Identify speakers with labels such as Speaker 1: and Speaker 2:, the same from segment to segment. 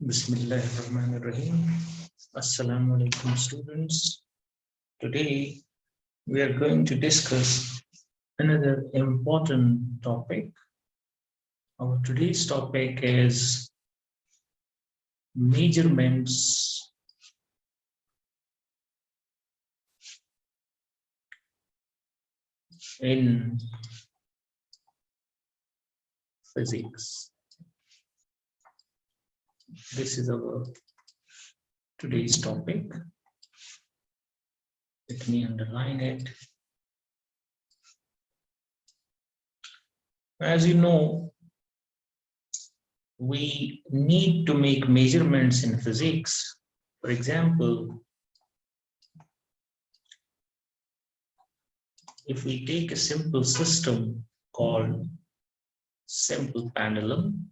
Speaker 1: Bismillahirrahmanirrahim. Assalamu alaikum, students. Today we are going to discuss another important topic. Our today's topic is measurements in physics. This is our today's topic. Let me underline it. As you know, we need to make measurements in physics. For example, if we take a simple system called simple pendulum,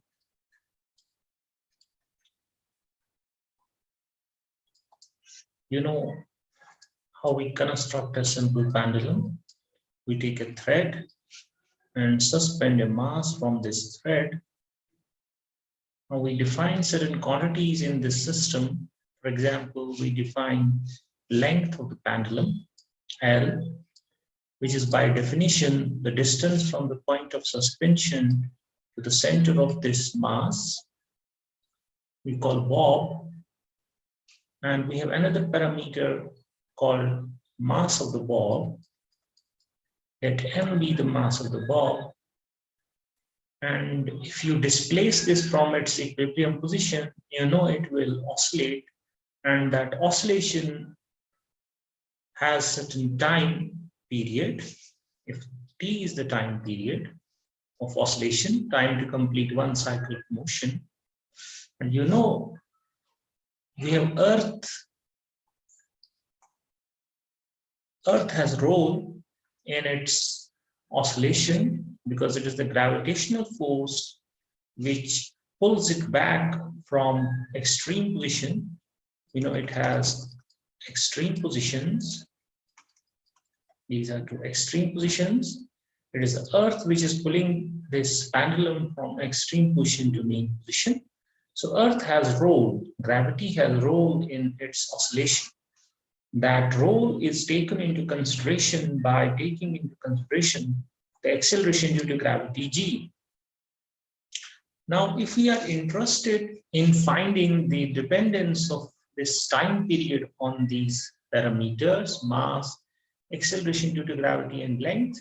Speaker 1: you know how we construct a simple pendulum. We take a thread and suspend a mass from this thread. Now we define certain quantities in this system. For example, we define length of the pendulum, L, which is by definition the distance from the point of suspension to the center of this mass. We call bob. And we have another parameter called mass of the bob. Let M be the mass of the bob. And if you displace this from its equilibrium position, you know it will oscillate. And that oscillation has certain time period. If T is the time period of oscillation, time to complete one cycle of motion. And you know, we have Earth. Earth has a role in its oscillation because it is the gravitational force which pulls it back from extreme position. You know, it has extreme positions. These are two extreme positions. It is the Earth which is pulling this pendulum from extreme position to mean position. So Earth has role, gravity has role in its oscillation. That role is taken into consideration by taking into consideration the acceleration due to gravity g. Now, if we are interested in finding the dependence of this time period on these parameters, mass, acceleration due to gravity, and length,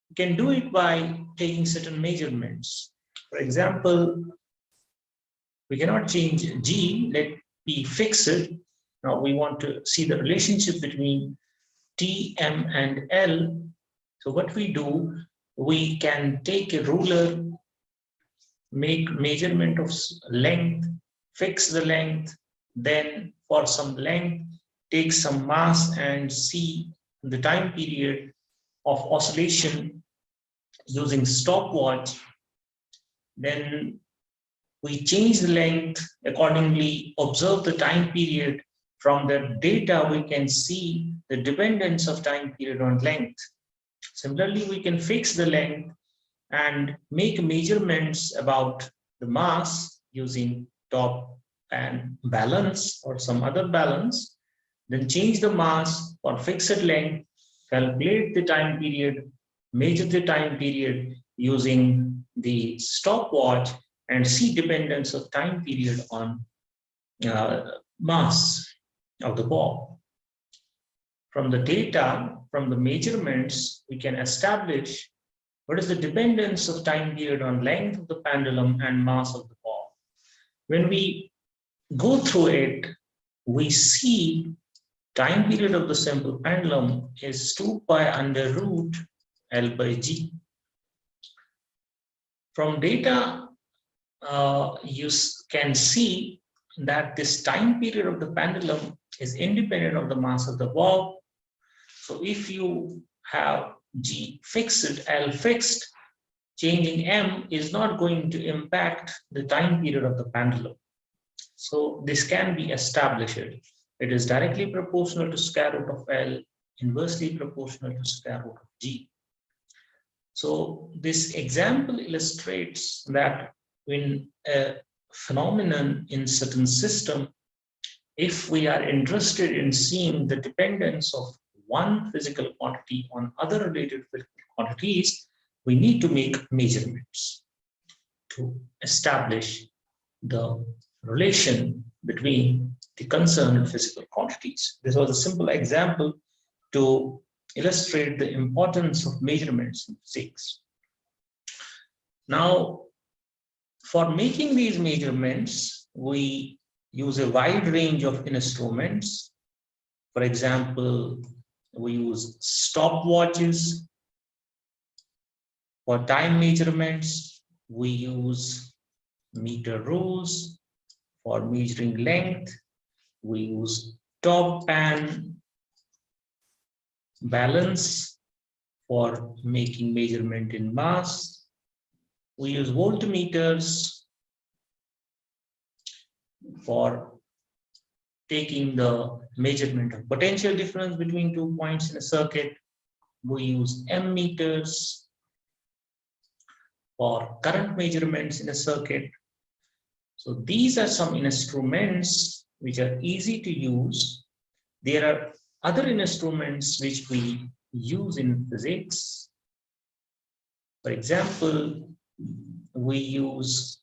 Speaker 1: we can do it by taking certain measurements. For example, we cannot change g, let p fixed. Now we want to see the relationship between T, M, and L. So what we do, we can take a ruler, make measurement of length, fix the length, then for some length, take some mass and see the time period of oscillation using stopwatch. Then we change the length accordingly, observe the time period. From the data, we can see the dependence of time period on length. Similarly, we can fix the length and make measurements about the mass using top and balance or some other balance. Then change the mass for fixed length, calculate the time period, measure the time period using the stopwatch, and see dependence of time period on mass of the bob. From the data, from the measurements, we can establish what is the dependence of time period on length of the pendulum and mass of the bob. When we go through it, we see time period of the simple pendulum is 2 pi under root L by G. From data, you can see that this time period of the pendulum is independent of the mass of the bob. So if you have G fixed, L fixed, changing M is not going to impact the time period of the pendulum. So this can be established. It is directly proportional to square root of L, inversely proportional to square root of G. So this example illustrates that when a phenomenon in certain system, if we are interested in seeing the dependence of one physical quantity on other related physical quantities, we need to make measurements to establish the relation between the concerned physical quantities. This was a simple example to illustrate the importance of measurements in physics. Now, for making these measurements, we use a wide range of instruments. For example, we use stopwatches. For time measurements, we use meter rules. For measuring length, we use top pan balance. For making measurement in mass, we use voltmeters. For taking the measurement of potential difference between 2 points in a circuit, we use ammeters. For current measurements in a circuit. So these are some instruments which are easy to use. There are other instruments which we use in physics. For example, we use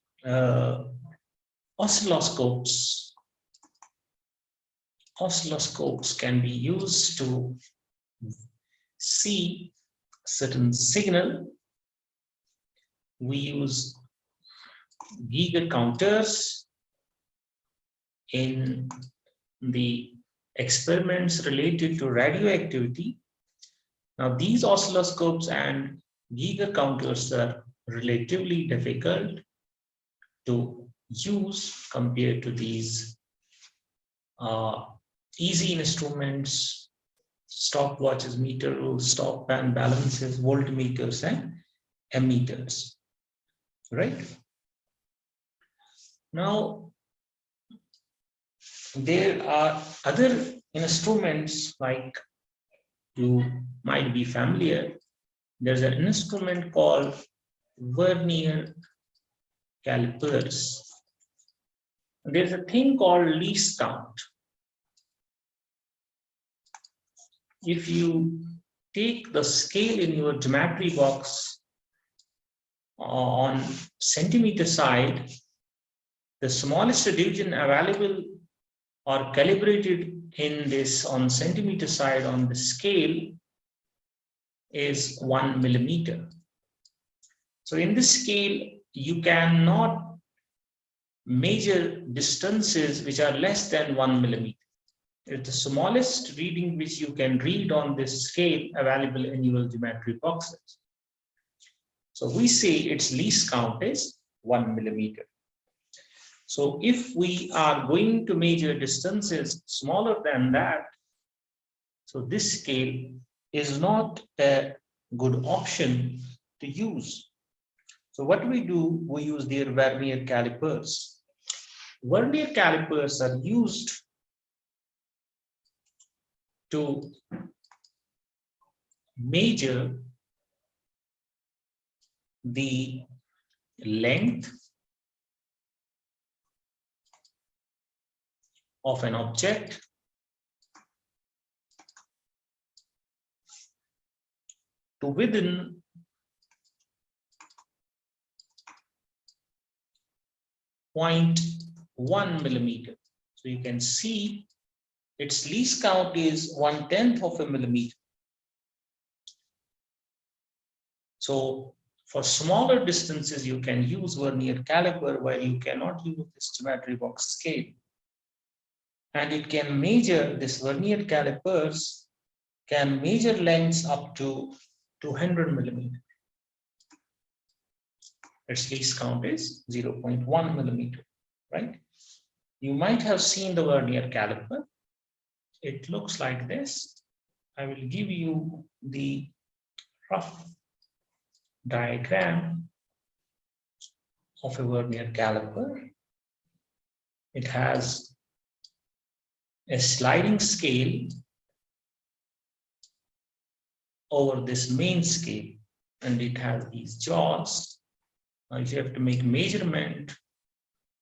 Speaker 1: oscilloscopes. Oscilloscopes can be used to see certain signal. We use Geiger counters in the experiments related to radioactivity. Now, these oscilloscopes and Geiger counters are relatively difficult to use compared to these easy instruments, stopwatches, meter rules, stop pan balances, voltmeters, and ammeters. Right? Now, there are other instruments like you might be familiar. There's an instrument called Vernier Calipers. There's a thing called least count. If you take the scale in your geometry box on centimeter side, the smallest division available or calibrated in this on centimeter side on the scale is 1 millimeter. So in this scale, you cannot measure distances which are less than 1 millimeter. It's the smallest reading which you can read on this scale available in your geometry boxes. So we say its least count is 1 millimeter. So if we are going to measure distances smaller than that, so this scale is not a good option to use. So what we do, we use their Vernier calipers. Vernier calipers are used to measure the length of an object to within 0.1 millimeter. So you can see its least count is 1/10 of a millimeter. So for smaller distances, you can use Vernier caliper while you cannot use this geometry box scale. And it can measure, this Vernier calipers can measure lengths up to 200 millimeter. Its least count is 0.1 millimeter, right? You might have seen the Vernier caliper. It looks like this. I will give you the rough diagram of a Vernier caliper. It has a sliding scale over this main scale, and it has these jaws. Now, if you have to make measurement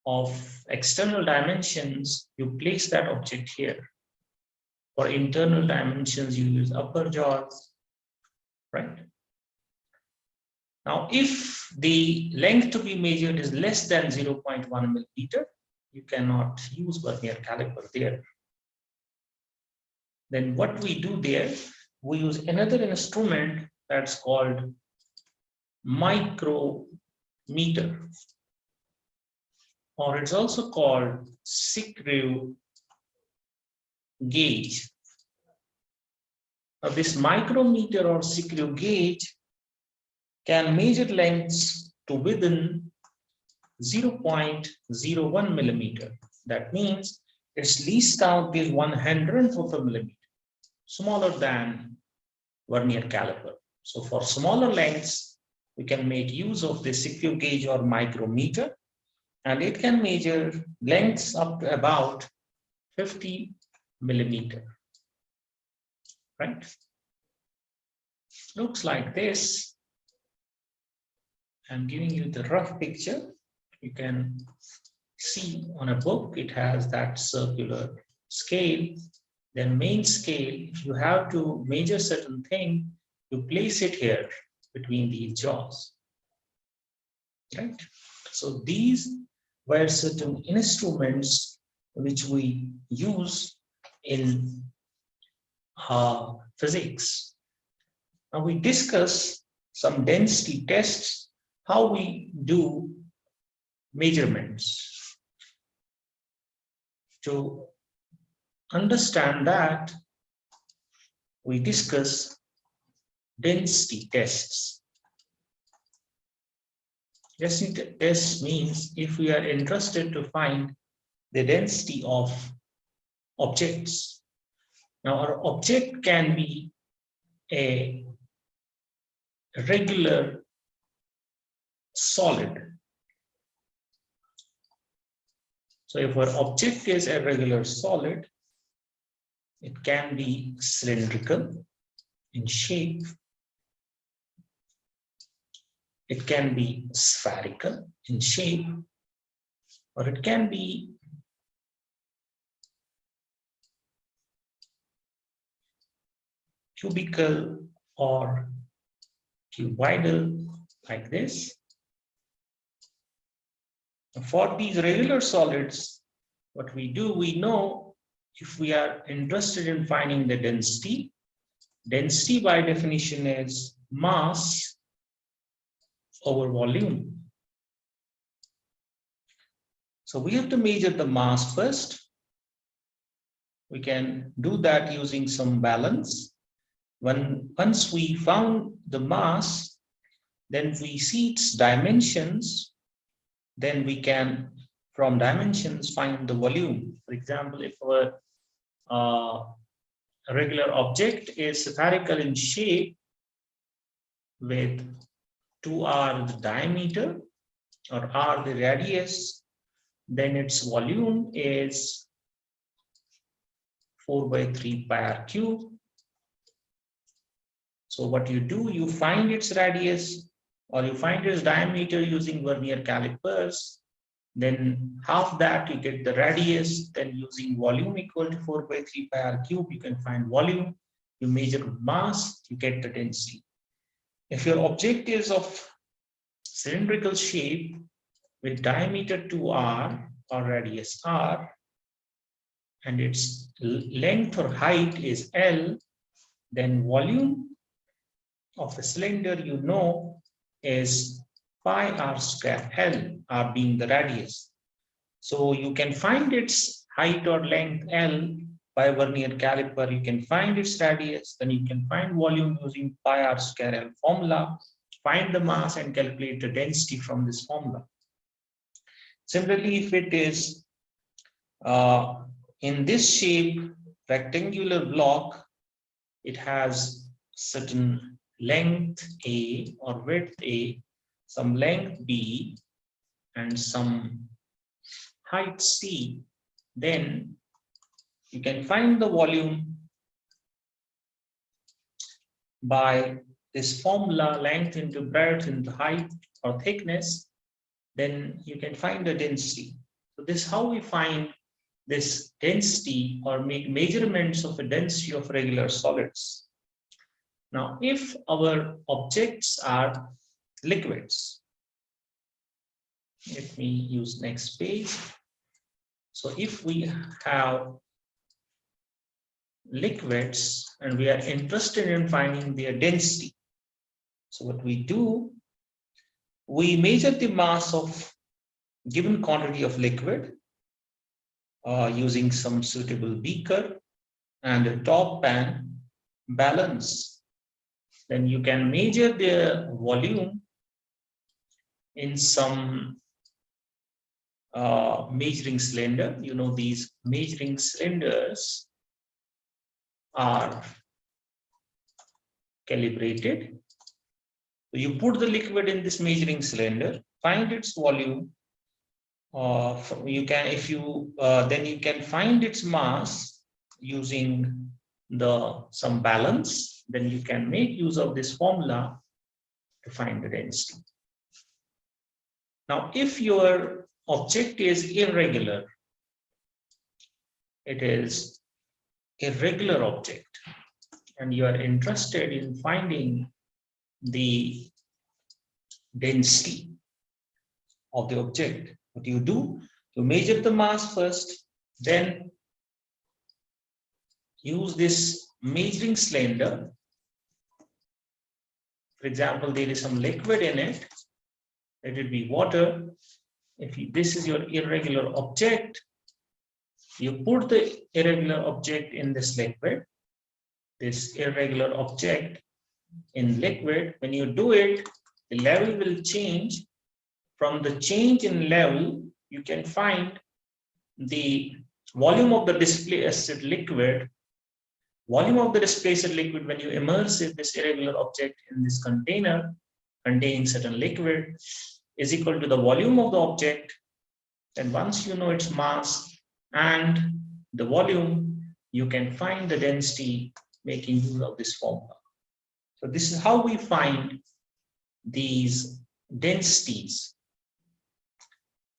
Speaker 1: of external dimensions, you place that object here. For internal dimensions, you use upper jaws, right? Now, if the length to be measured is less than 0.1 millimeter, you cannot use vernier caliper there. Then what we do there, we use another instrument that's called micrometer, or it's also called screw gauge. Now, this micrometer or screw gauge can measure lengths to within 0.01 millimeter. That means its least count is 1/100th of a millimeter, smaller than vernier caliper. So for smaller lengths, we can make use of the screw gauge or micrometer, and it can measure lengths up to about 50 millimeter, right? Looks like this. I'm giving you the rough picture. You can see on a book, it has that circular scale. Then main scale, if you have to measure certain thing, you place it here between these jaws, right? So these were certain instruments which we use in physics. Now we discuss some density tests, how we do measurements. To understand that, we discuss density tests. Density test means if we are interested to find the density of objects. Now, our object can be a regular solid. So if our object is a regular solid, it can be cylindrical in shape. It can be spherical in shape, or it can be cubical or cuboidal, like this. For these regular solids, what we do, we know if we are interested in finding the density, density by definition is mass over volume. So we have to measure the mass first. We can do that using some balance. Once we found the mass, then we see its dimensions. Then we can, from dimensions, find the volume. For example, if our regular object is spherical in shape with 2r the diameter or r the radius, then its volume is 4/3 pi r cube. So what you do, you find its radius or you find its diameter using vernier calipers, then half that you get the radius, then using volume equal to 4/3 pi r cube, you can find volume, you measure mass, you get the density. If your object is of cylindrical shape with diameter 2r or radius r, and its length or height is L, then volume of a cylinder, you know, is pi r square L, r being the radius. So you can find its height or length L by vernier caliper, you can find its radius, then you can find volume using pi r square L formula, find the mass and calculate the density from this formula. Similarly, if it is in this shape, rectangular block, it has certain length A or width A, some length B, and some height C, then you can find the volume by this formula, length into breadth into height or thickness, then you can find the density. So this is how we find this density or make measurements of a density of regular solids. Now, if our objects are liquids, let me use next page. So if we have liquids and we are interested in finding their density, so what we do, we measure the mass of given quantity of liquid using some suitable beaker and a top pan balance. Then you can measure the volume in some measuring cylinder. You know, these measuring cylinders are calibrated. So you put the liquid in this measuring cylinder, find its volume. You can, if you then you can find its mass using some balance. Then you can make use of this formula to find the density. Now, if your object is irregular, it is a regular object, and you are interested in finding the density of the object, what you do, you measure the mass first, then use this measuring cylinder. For example, there is some liquid in it. Let it be water. This is your irregular object, you put the irregular object in this liquid, this irregular object in liquid. When you do it, the level will change. From the change in level, you can find the volume of the displaced liquid. Volume of the displaced liquid, when you immerse this irregular object in this container containing certain liquid, is equal to the volume of the object. And once you know its mass and the volume, you can find the density making use of this formula. So this is how we find these densities.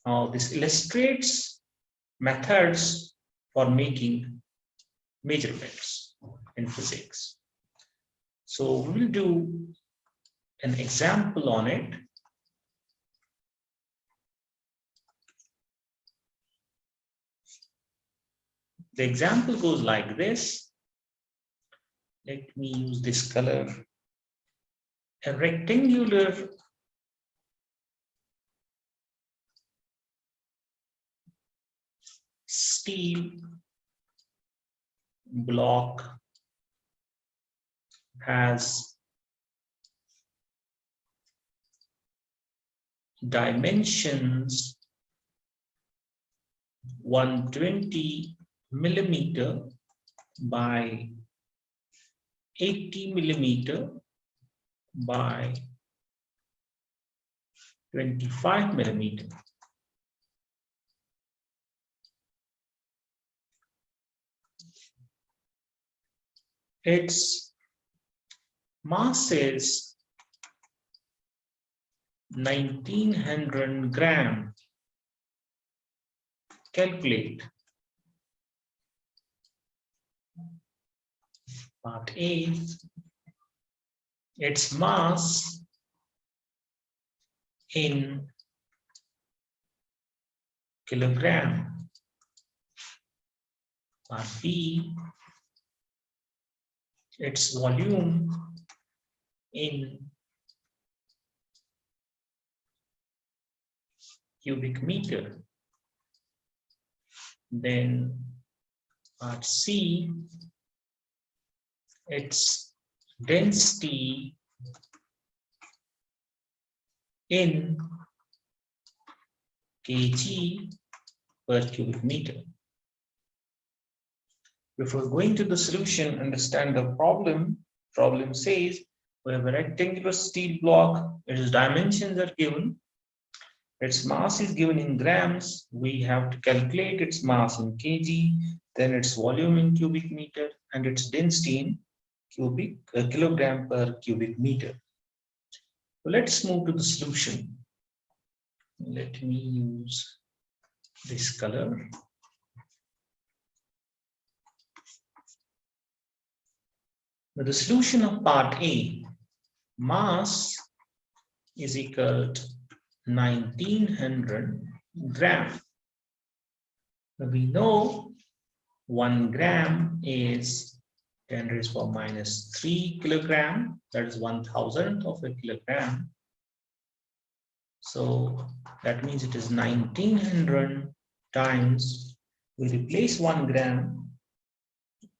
Speaker 1: Now this illustrates methods for making measurements in physics. So we will do an example on it. The example goes like this. Let me use this color. A rectangular steel block has dimensions 120 millimeter by 80 millimeter by 25 millimeter. Its mass is 1900 gram. Calculate. Part A, its mass in kilogram. Part B, its volume in cubic meter. Then part C, its density in kg per cubic meter. Before going to the solution, understand the problem. Problem says we have a rectangular steel block, its dimensions are given, its mass is given in grams. We have to calculate its mass in kg, then its volume in cubic meter, and its density in kilogram per cubic meter. So let's move to the solution. Let me use this color. Now, the solution of part A, mass is equal to 1900 gram. Now, we know 1 gram is 10 raised to the power minus 3 kilogram. That is 1,000th of a kilogram. So that means it is 1900 times. We replace 1 gram.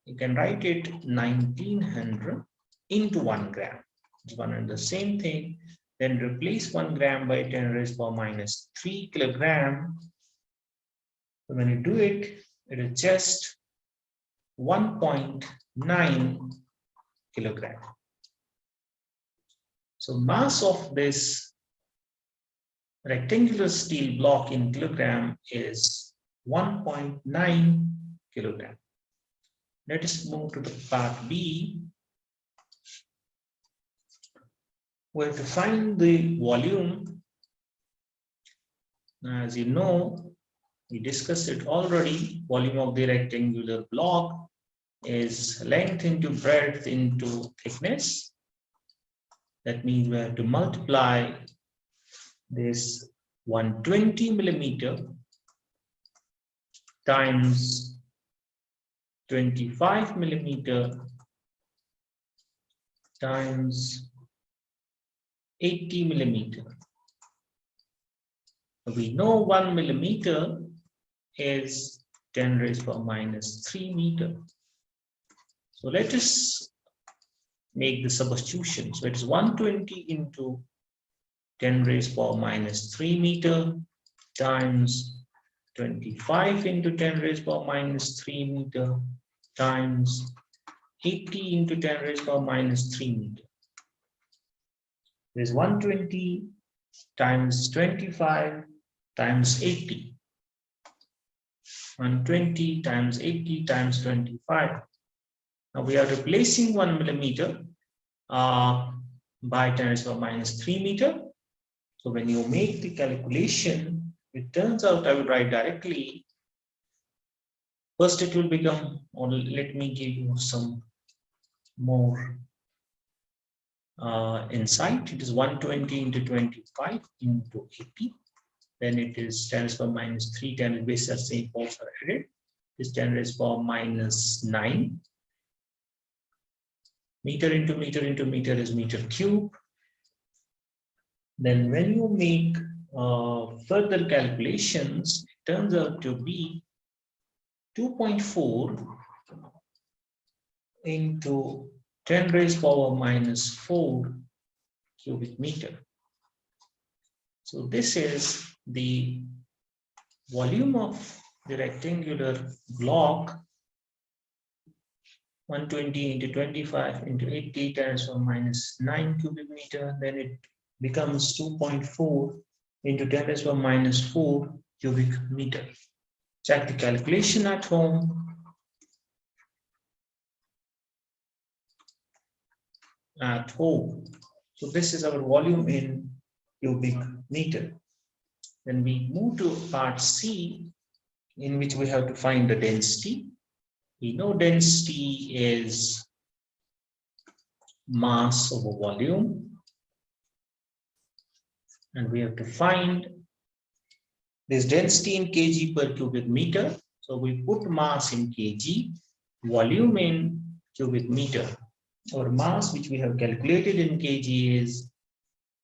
Speaker 1: You can write it 1900 into 1 gram. It's one and the same thing. Then replace 1 gram by 10 raised to the power minus 3 kilogram. So when you do it, it is just 1.9 kilogram. So mass of this rectangular steel block in kilogram is 1.9 kilogram. Let us move to the part B. We have to find the volume. As you know, we discussed it already. Volume of the rectangular block is length into breadth into thickness. That means we have to multiply this 120 millimeter times 25 millimeter times 80 millimeter. We know 1 millimeter is 10 raised to the power minus 3 meter. So let us make the substitution. So it is 120 into 10 raised to the power minus 3 meter times 25 into 10 raised to the power minus 3 meter times 80 into 10 raised to the power minus 3 meter. There is 120 times 25 times 80. 120 times 80 times 25. Now we are replacing 1 millimeter by 10 raised to the power minus 3 meter. So when you make the calculation, it turns out I will write directly. First it will become, or let me give you some more insight. It is 120 into 25 into 80. Then it is 10 raised to the power minus 3, 10 base are same poles are added. It is 10 raised to the power minus 9. Meter into meter into meter is meter cube. Then when you make further calculations, it turns out to be 2.4 into 10 raised to the power minus 4 cubic meter. So this is the volume of the rectangular block, 120 into 25 into 80 times 1 minus 9 cubic meter. Then it becomes 2.4 into 10 raised to the power minus 4 cubic meter. Check the calculation at home. So this is our volume in cubic meter. Then we move to part C, in which we have to find the density. We know density is mass over volume. And we have to find this density in kg per cubic meter. So we put mass in kg, volume in cubic meter. Our mass, which we have calculated in kg, is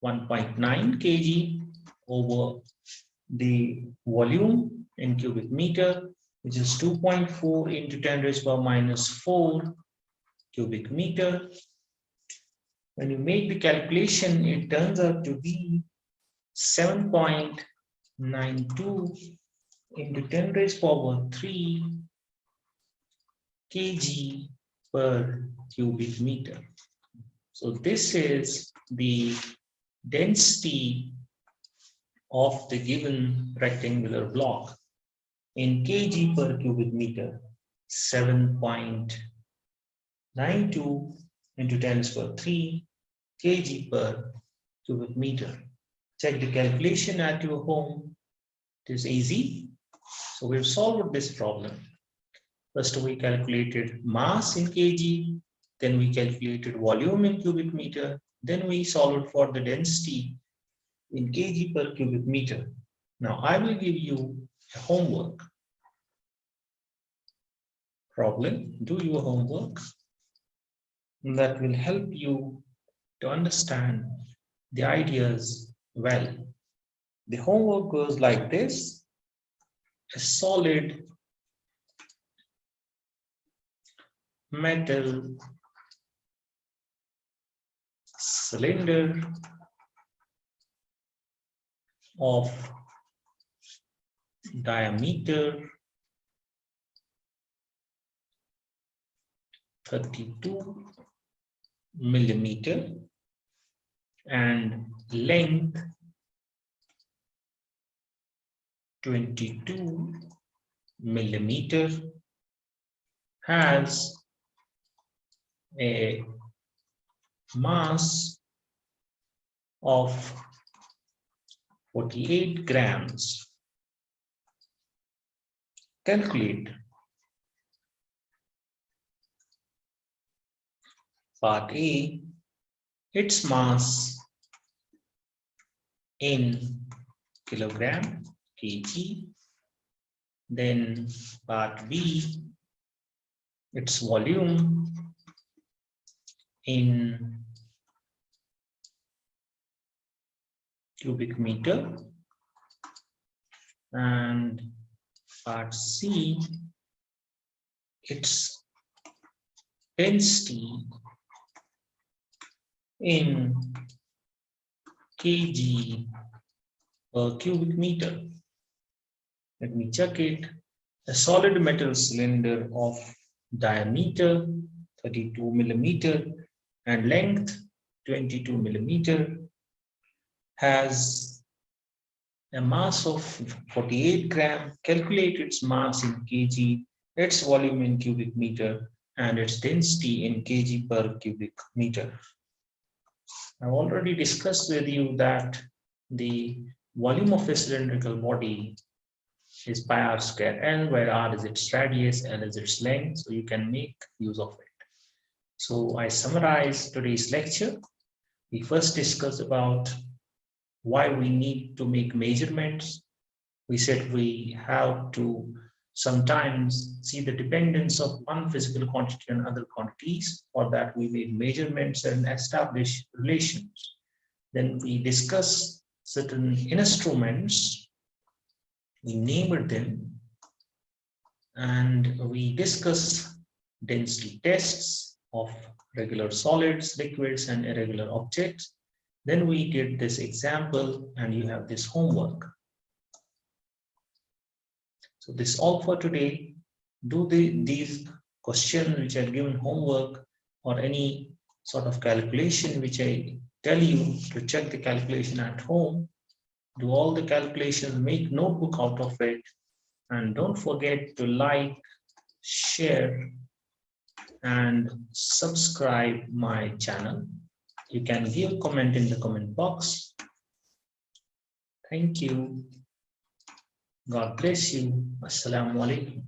Speaker 1: 1.9 kg over the volume in cubic meter, which is 2.4 into 10 raised to the power minus 4 cubic meter. When you make the calculation, it turns out to be 7.92 into 10 raised to the power 3 kg per cubic meter. So this is the density of the given rectangular block in kg per cubic meter, 7.92 into 10 raised to the power 3 kg per cubic meter. Check the calculation at your home. It is easy. So we've solved this problem. First, we calculated mass in kg, then we calculated volume in cubic meter, then we solved for the density in kg per cubic meter. Now I will give you a homework problem. Do your homework. That will help you to understand the ideas well. The homework goes like this: a solid metal cylinder of diameter 32 millimeter and length 22 millimeter has a mass of 48 grams. Calculate part A, its mass in kilogram, kg. Then part B, its volume in cubic meter. And part C, its density in kg per cubic meter. Let me check it. A solid metal cylinder of diameter 32 millimeter and length 22 millimeter has a mass of 48 gram. Calculate its mass in kg, its volume in cubic meter, and its density in kg per cubic meter. I've already discussed with you that the volume of a cylindrical body is pi r square L, where r is its radius, L is its length, so you can make use of it. So I summarize today's lecture. We first discussed about why we need to make measurements. We said we have to sometimes see the dependence of one physical quantity on other quantities. For that, we made measurements and establish relations. Then we discussed certain instruments, we named them, and we discussed density tests of regular solids, liquids, and irregular objects. Then we did this example, and you have this homework. So this is all for today. Do these questions which are given homework, or any sort of calculation which I tell you to check the calculation at home. Do all the calculations, make notebook out of it, and don't forget to like, share, and subscribe my channel. You can give a comment in the comment box. Thank you. God bless you. Assalamu alaikum.